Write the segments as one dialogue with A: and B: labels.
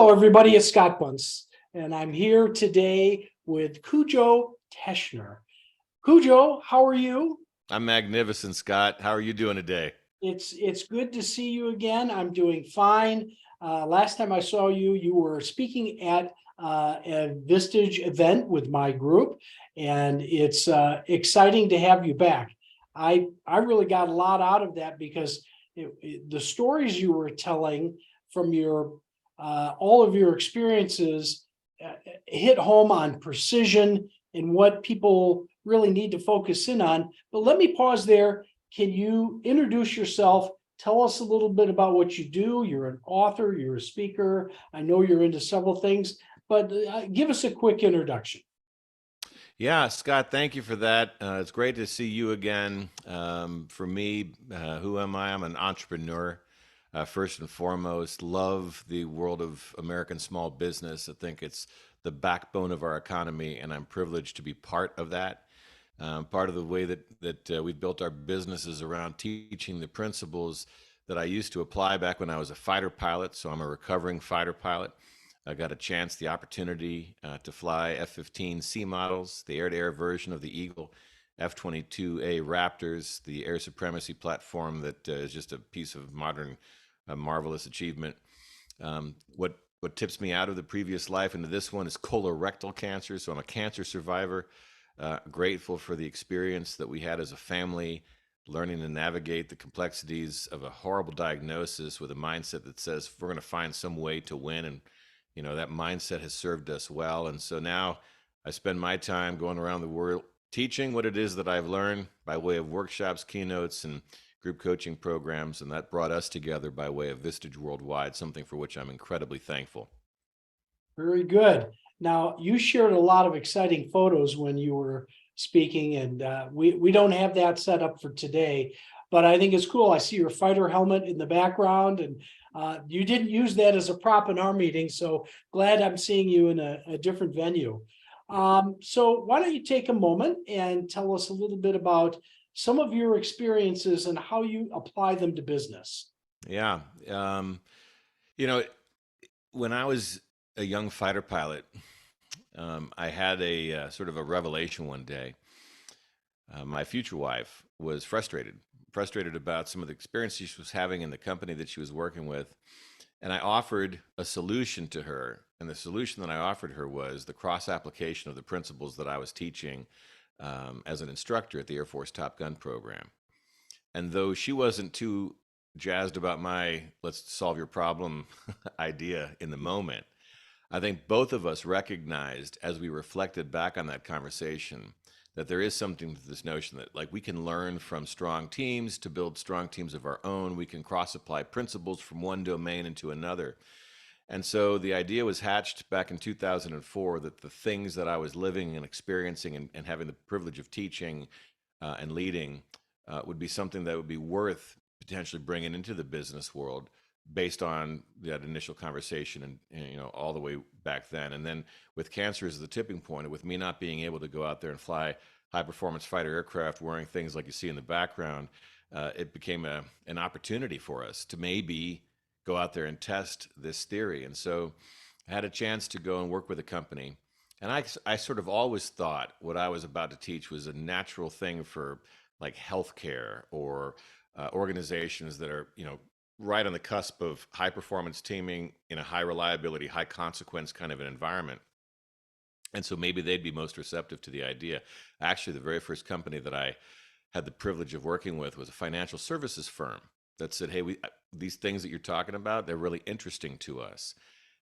A: Hello, everybody. It's Scott Bunce, and I'm here today with Cujo Teschner. Cujo, how are you?
B: I'm magnificent, Scott. How are you doing today?
A: It's good to see you again. I'm doing fine. Last time I saw you, you were speaking at a Vistage event with my group, and it's exciting to have you back. I really got a lot out of that because the stories you were telling from your all of your experiences hit home on precision and what people really need to focus in on. But let me pause there. Can you introduce yourself? Tell us a little bit about what you do. You're an author, you're a speaker. I know you're into several things, but give us a quick introduction.
B: Yeah, Scott, thank you for that. It's great to see you again. For me, who am I? I'm an entrepreneur. First and foremost, love the world of American small business. I think it's the backbone of our economy, and I'm privileged to be part of that. Part of the way that we've built our businesses around teaching the principles that I used to apply back when I was a fighter pilot. So I'm a recovering fighter pilot. I got a chance, the opportunity to fly F-15C models, the air-to-air version of the Eagle, F-22A Raptors, the air supremacy platform that is just a piece of modern, marvelous achievement. What tips me out of the previous life into this one is colorectal cancer. So I'm a cancer survivor. Grateful for the experience that we had as a family, learning to navigate the complexities of a horrible diagnosis with a mindset that says we're going to find some way to win. And that mindset has served us well. And so now I spend my time going around the world teaching what it is that I've learned by way of workshops, keynotes, and group coaching programs. And that brought us together by way of Vistage Worldwide, something for which I'm incredibly thankful.
A: Very good. Now, you shared a lot of exciting photos when you were speaking, and we don't have that set up for today, but I think it's cool. I see your fighter helmet in the background, and you didn't use that as a prop in our meeting, so glad I'm seeing you in a different venue. So why don't you take a moment and tell us a little bit about some of your experiences and how you apply them to business?
B: Yeah. When I was a young fighter pilot, I had a sort of a revelation one day. My future wife was frustrated about some of the experiences she was having in the company that she was working with. And I offered a solution to her. And the solution that I offered her was the cross application of the principles that I was teaching as an instructor at the Air Force Top Gun program. And though she wasn't too jazzed about my let's solve your problem idea in the moment, I think both of us recognized as we reflected back on that conversation that there is something to this notion that like we can learn from strong teams to build strong teams of our own. We can cross apply principles from one domain into another. And so the idea was hatched back in 2004 that the things that I was living and experiencing and having the privilege of teaching and leading would be something that would be worth potentially bringing into the business world based on that initial conversation and all the way back then. And then with cancer as the tipping point, with me not being able to go out there and fly high performance fighter aircraft wearing things like you see in the background, it became an opportunity for us to maybe go out there and test this theory. And so I had a chance to go and work with a company. And I sort of always thought what I was about to teach was a natural thing for like healthcare or organizations that are, right on the cusp of high performance teaming in a high reliability, high consequence kind of an environment. And so maybe they'd be most receptive to the idea. Actually, the very first company that I had the privilege of working with was a financial services firm that said, hey, these things that you're talking about, they're really interesting to us.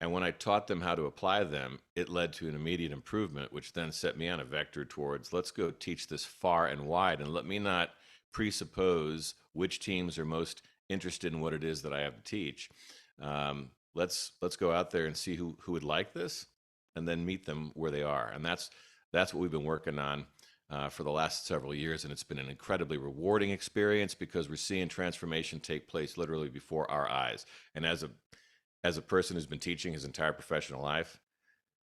B: And when I taught them how to apply them, it led to an immediate improvement, which then set me on a vector towards let's go teach this far and wide, and let me not presuppose which teams are most interested in what it is that I have to teach. Let's go out there and see who would like this, and then meet them where they are. And that's what we've been working on for the last several years, and it's been an incredibly rewarding experience because we're seeing transformation take place literally before our eyes. And as a person who's been teaching his entire professional life,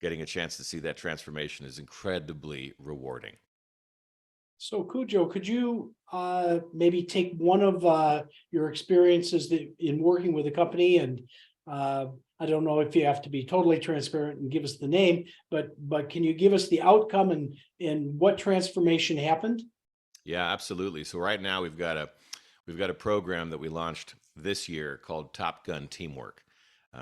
B: getting a chance to see that transformation is incredibly rewarding.
A: So Cujo, could you maybe take one of your experiences in working with a company and I don't know if you have to be totally transparent and give us the name, but can you give us the outcome and what transformation happened?
B: Yeah, absolutely. So right now we've got a program that we launched this year called Top Gun Teamwork.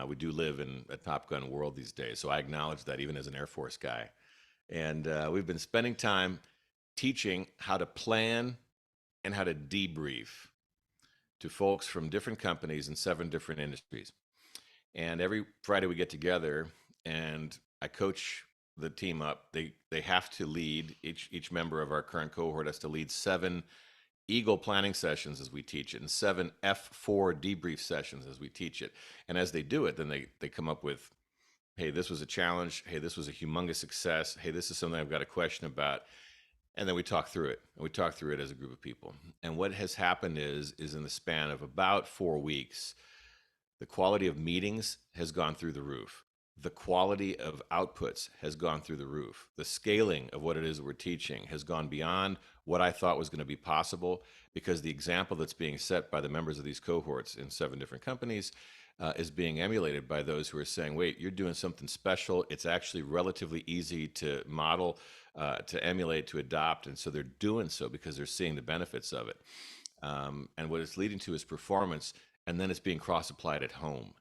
B: We do live in a Top Gun world these days, so I acknowledge that even as an Air Force guy. And we've been spending time teaching how to plan and how to debrief to folks from different companies in 7 different industries. And every Friday we get together and I coach the team up. They have to lead, each member of our current cohort has to lead 7 Eagle planning sessions as we teach it, and 7 F4 debrief sessions as we teach it. And as they do it, then they come up with, hey, this was a challenge. Hey, this was a humongous success. Hey, this is something I've got a question about. And then we talk through it. And we talk through it as a group of people. And what has happened is in the span of about 4 weeks, the quality of meetings has gone through the roof. The quality of outputs has gone through the roof. The scaling of what it is that we're teaching has gone beyond what I thought was going to be possible, because the example that's being set by the members of these cohorts in 7 different companies is being emulated by those who are saying, wait, you're doing something special. It's actually relatively easy to model, to emulate, to adopt. And so they're doing so because they're seeing the benefits of it. And what it's leading to is performance, and then it's being cross applied at home.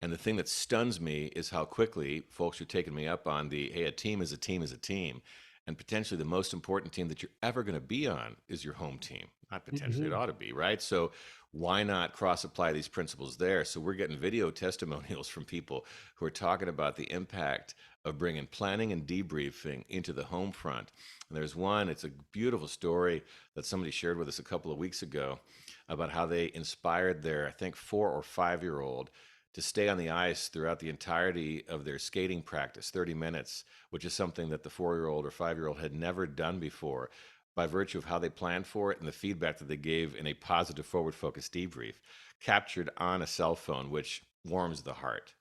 B: And the thing that stuns me is how quickly folks are taking me up on the, hey, a team is a team is a team. And potentially the most important team that you're ever going to be on is your home team. Not potentially, it
A: Mhm.
B: ought to be, right? So why not cross apply these principles there? So we're getting video testimonials from people who are talking about the impact of bringing planning and debriefing into the home front. And there's one, it's a beautiful story that somebody shared with us a couple of weeks ago about how they inspired their, I think, 4 or 5 year old to stay on the ice throughout the entirety of their skating practice, 30 minutes, which is something that the 4 year old or 5 year old had never done before, by virtue of how they planned for it and the feedback that they gave in a positive, forward focused debrief, captured on a cell phone, which warms the heart.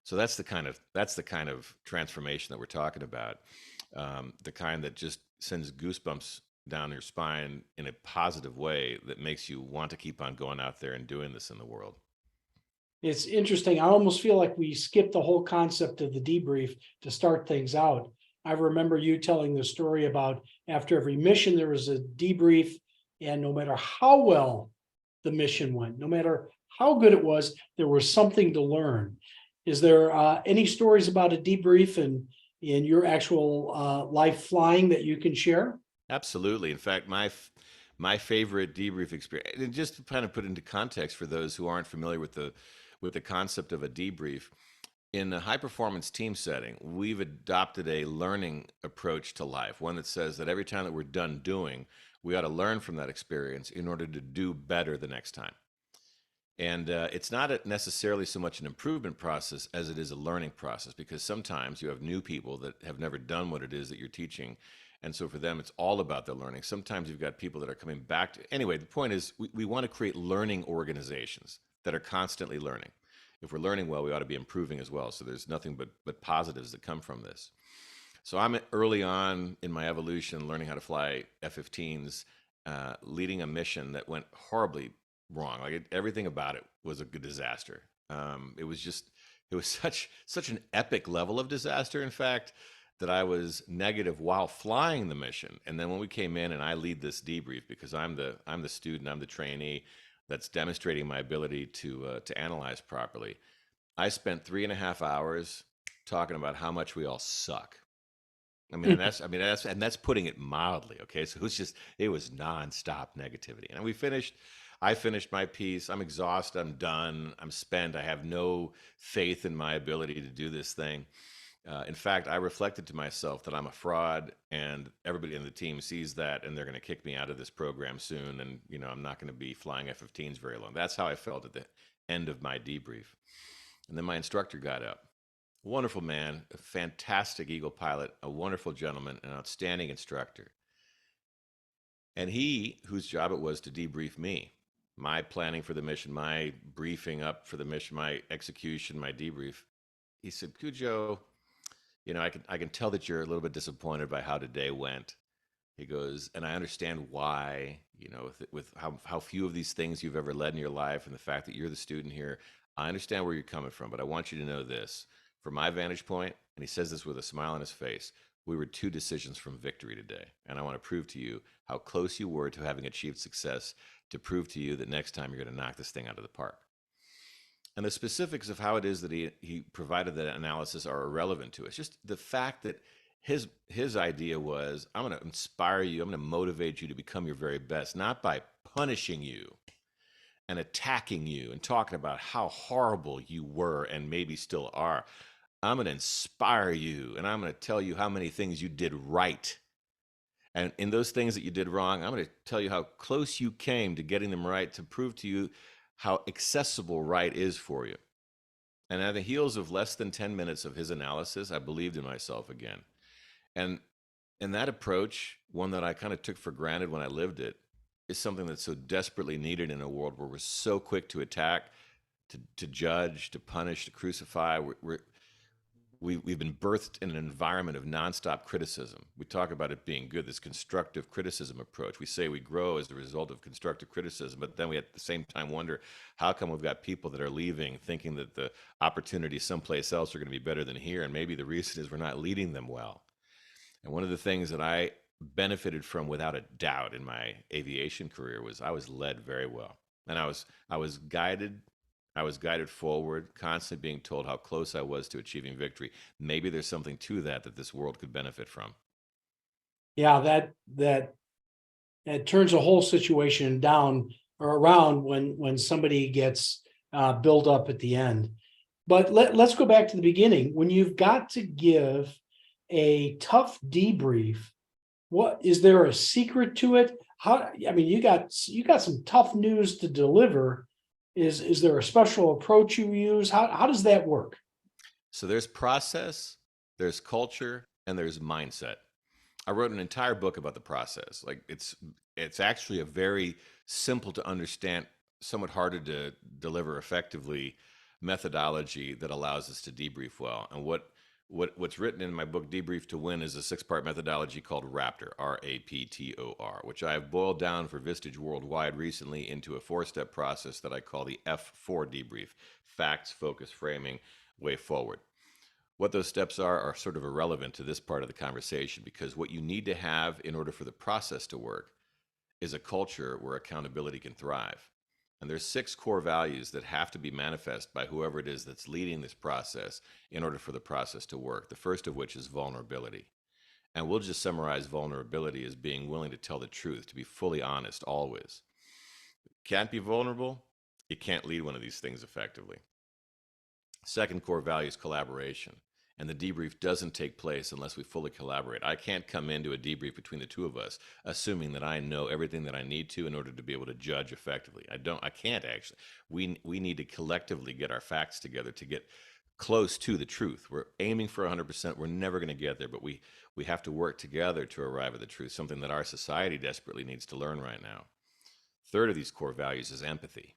B: So that's the kind of transformation that we're talking about, the kind that just sends goosebumps down your spine in a positive way that makes you want to keep on going out there and doing this in the world.
A: It's interesting. I almost feel like we skipped the whole concept of the debrief to start things out. I remember you telling the story about after every mission, there was a debrief, and no matter how well the mission went, no matter how good it was, there was something to learn. Is there any stories about a debrief in your actual life flying that you can share?
B: Absolutely. In fact, my favorite debrief experience, and just to kind of put into context for those who aren't familiar with the concept of a debrief, in a high performance team setting, we've adopted a learning approach to life, one that says that every time that we're done doing, we ought to learn from that experience in order to do better the next time. And it's not necessarily so much an improvement process as it is a learning process, because sometimes you have new people that have never done what it is that you're teaching. And so for them, it's all about their learning. Sometimes you've got people that are coming back to, anyway, the point is we want to create learning organizations that are constantly learning. If we're learning well, we ought to be improving as well. So there's nothing but positives that come from this. So I'm early on in my evolution, learning how to fly F-15s, leading a mission that went horribly wrong. Everything about it was a good disaster. It was such an epic level of disaster, in fact, that I was negative while flying the mission. And then when we came in and I lead this debrief, because I'm the student, I'm the trainee that's demonstrating my ability to analyze properly. I spent 3.5 hours talking about how much we all suck. And that's putting it mildly. Okay, so it was nonstop negativity, and I finished my piece. I'm exhausted. I'm done. I'm spent. I have no faith in my ability to do this thing. In fact, I reflected to myself that I'm a fraud, and everybody in the team sees that, and they're going to kick me out of this program soon. And I'm not going to be flying F-15s very long. That's how I felt at the end of my debrief. And then my instructor got up. Wonderful man, a fantastic Eagle pilot, a wonderful gentleman, an outstanding instructor. And he, whose job it was to debrief me, my planning for the mission, my briefing up for the mission, my execution, my debrief, he said, Cujo, I can tell that you're a little bit disappointed by how today went. He goes, and I understand why, with how few of these things you've ever led in your life, and the fact that you're the student here. I understand where you're coming from, but I want you to know this. From my vantage point, and he says this with a smile on his face, we were 2 decisions from victory today. And I want to prove to you how close you were to having achieved success, to prove to you that next time you're going to knock this thing out of the park. And the specifics of how it is that he provided that analysis are irrelevant to us. Just the fact that his idea was, I'm going to inspire you, I'm going to motivate you to become your very best, not by punishing you and attacking you and talking about how horrible you were and maybe still are. I'm going to inspire you, and I'm going to tell you how many things you did right. And in those things that you did wrong, I'm going to tell you how close you came to getting them right, to prove to you how accessible right is for you. And at the heels of less than 10 minutes of his analysis, I believed in myself again. And that approach, one that I kind of took for granted when I lived it, is something that's so desperately needed in a world where we're so quick to attack, to judge, to punish, to crucify. We've been birthed in an environment of nonstop criticism. We talk about it being good, this constructive criticism approach. We say we grow as a result of constructive criticism, but then we at the same time wonder, how come we've got people that are leaving thinking that the opportunities someplace else are going to be better than here? And maybe the reason is we're not leading them well. And one of the things that I benefited from without a doubt in my aviation career was I was led very well. And I was guided forward, constantly being told how close I was to achieving victory. Maybe there's something to that this world could benefit from.
A: Yeah, that turns a whole situation down or around when somebody gets built up at the end. But let's go back to the beginning. When you've got to give a tough debrief, what is there a secret to it? How, I mean, you got some tough news to deliver. Is there a special approach you use? How does that work?
B: So there's process, there's culture, and there's mindset. I wrote an entire book about the process. Like it's actually a very simple to understand, somewhat harder to deliver effectively methodology that allows us to debrief well. And what's written in my book Debrief to Win is a 6-part methodology called Raptor, RAPTOR, which I have boiled down for Vistage worldwide recently into a 4-step process that I call the F4 debrief: facts, focus, framing, way forward. What those steps are sort of irrelevant to this part of the conversation, because what you need to have in order for the process to work is a culture where accountability can thrive. And there's 6 core values that have to be manifest by whoever it is that's leading this process in order for the process to work. The first of which is vulnerability. And we'll just summarize vulnerability as being willing to tell the truth, to be fully honest always. Can't be vulnerable, you can't lead one of these things effectively. Second core value is collaboration. And the debrief doesn't take place unless we fully collaborate. I can't come into a debrief between the two of us assuming that I know everything that I need to in order to be able to judge effectively. I can't actually. We need to collectively get our facts together to get close to the truth. We're aiming for 100%. We're never going to get there, but we have to work together to arrive at the truth, something that our society desperately needs to learn right now. Third of these core values is empathy.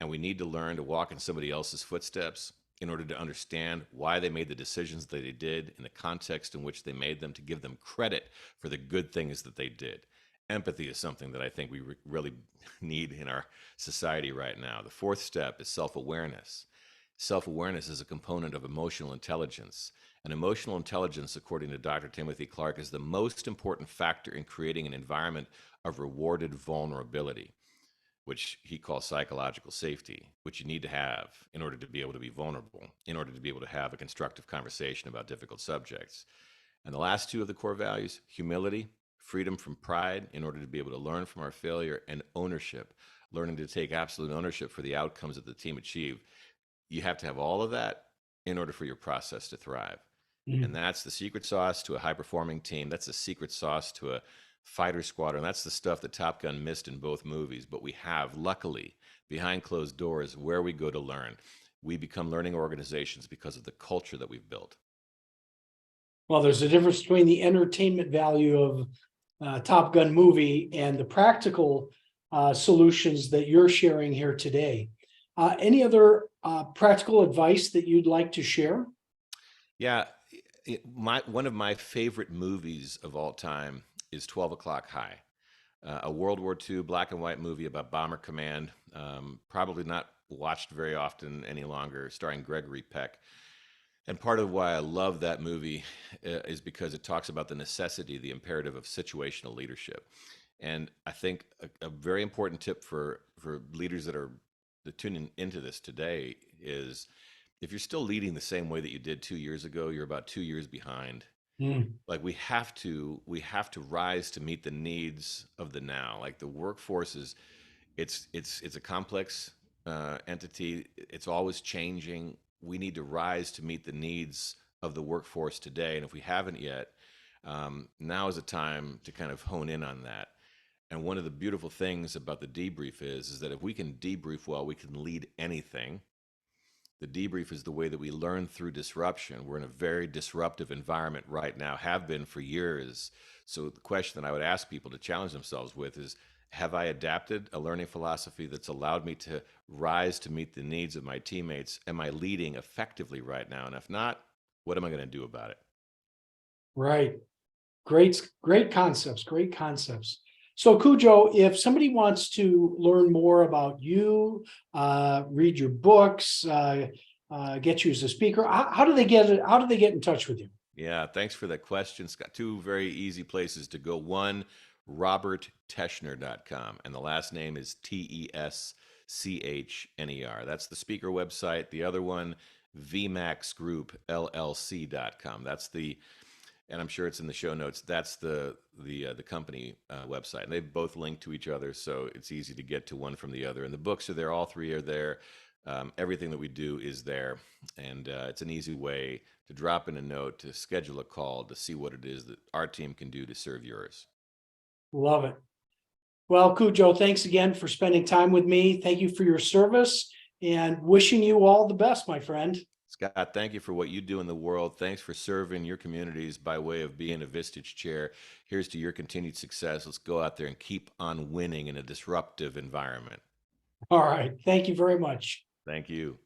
B: And we need to learn to walk in somebody else's footsteps in order to understand why they made the decisions that they did in the context in which they made them, to give them credit for the good things that they did. Empathy is something that I think we really need in our society right now. The 4th step is self-awareness. Self-awareness is a component of emotional intelligence. And emotional intelligence, according to Dr. Timothy Clark, is the most important factor in creating an environment of rewarded vulnerability, which he calls psychological safety, which you need to have in order to be able to be vulnerable, in order to be able to have a constructive conversation about difficult subjects. And the last 2 of the core values: humility, freedom from pride, in order to be able to learn from our failure, and ownership, learning to take absolute ownership for the outcomes that the team achieved. You have to have all of that in order for your process to thrive.
A: Mm.
B: And that's the secret sauce to a high-performing team. That's the secret sauce to a fighter squadron. That's the stuff that Top Gun missed in both movies. But we have, luckily, behind closed doors, where we go to learn. We become learning organizations because of the culture that we've built.
A: Well, there's a difference between the entertainment value of Top Gun movie and the practical solutions that you're sharing here today. Any other practical advice that you'd like to share?
B: Yeah, one of my favorite movies of all time is 12 O'Clock High, a World War II black and white movie about Bomber Command. Probably not watched very often any longer, starring Gregory Peck. And part of why I love that movie is because it talks about the necessity, the imperative of situational leadership. And I think a very important tip for leaders that are tuning into this today is, if you're still leading the same way that you did 2 years ago, you're about 2 years behind.
A: Mm.
B: Like we have to rise to meet the needs of the now. Like the workforce is, it's a complex entity. It's always changing. We need to rise to meet the needs of the workforce today, and if we haven't yet, now is the time to kind of hone in on that. And one of the beautiful things about the debrief is that if we can debrief well, we can lead anything. The debrief is the way that we learn through disruption. We're in a very disruptive environment right now, have been for years. So the question that I would ask people to challenge themselves with is, have I adapted a learning philosophy that's allowed me to rise to meet the needs of my teammates? Am I leading effectively right now? And if not, what am I going to do about it?
A: Right. Great concepts, great concepts. So Cujo, if somebody wants to learn more about you, read your books, get you as a speaker, how do they get it? How do they get in touch with you?
B: Yeah, thanks for that question. It's got two very easy places to go. One, robertteschner.com, and the last name is Teschner. That's the speaker website. The other one, vmaxgroupllc.com. That's the, and I'm sure it's in the show notes. That's the company website, and they both link to each other, so it's easy to get to one from the other. And the books are there; all three are there. Everything that we do is there, and it's an easy way to drop in a note, to schedule a call, to see what it is that our team can do to serve yours.
A: Love it. Well, Cujo, thanks again for spending time with me. Thank you for your service and wishing you all the best, my friend.
B: Scott, thank you for what you do in the world. Thanks for serving your communities by way of being a Vistage chair. Here's to your continued success. Let's go out there and keep on winning in a disruptive environment.
A: All right. Thank you very much.
B: Thank you.